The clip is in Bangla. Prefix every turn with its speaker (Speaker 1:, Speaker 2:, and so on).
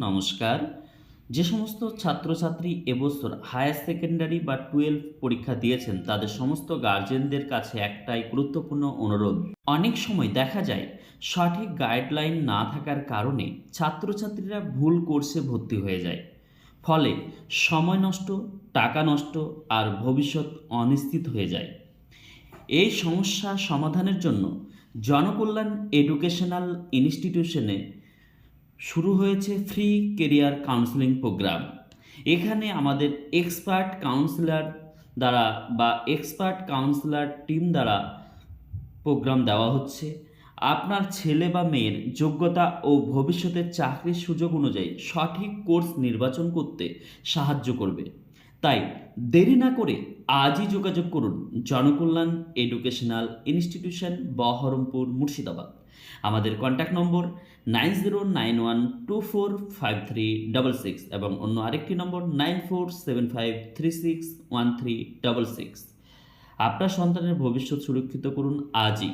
Speaker 1: নমস্কার। যে সমস্ত ছাত্রছাত্রী এবছর হায়ার সেকেন্ডারি বা 12 পরীক্ষা দিয়েছেন তাদের সমস্ত গার্জেনদের কাছে একটাই গুরুত্বপূর্ণ অনুরোধ। অনেক সময় দেখা যায় সঠিক গাইডলাইন না থাকার কারণে ছাত্রছাত্রীরা ভুল কোর্সে ভর্তি হয়ে যায়। ফলে সময় নষ্ট, টাকা নষ্ট আর ভবিষ্যৎ অনিশ্চিত হয়ে যায়। এই সমস্যা সমাধানের জন্য জনকল্যাণ এডুকেশনাল ইনস্টিটিউশনে শুরু হয়েছে ফ্রি কেরিয়ার কাউন্সেলিং প্রোগ্রাম। এখানে আমাদের এক্সপার্ট কাউন্সিলর দ্বারা বা এক্সপার্ট কাউন্সিলর টিম দ্বারা প্রোগ্রাম দেওয়া হচ্ছে। আপনার ছেলে বা মেয়ের যোগ্যতা ও ভবিষ্যতের চাকরির সুযোগ অনুযায়ী সঠিক কোর্স নির্বাচন করতে সাহায্য করবে। তাই দেরি না করে আজই যোগাযোগ করুন জনকল্যাণ এডুকেশনাল ইনস্টিটিউশন, বহরমপুর, মুর্শিদাবাদ। আমাদের কন্ট্যাক্ট নম্বর 9091245366 এবং অন্য আরেকটি নম্বর 9475361366। আপনার সন্তানের ভবিষ্যৎ সুরক্ষিত করুন আজই।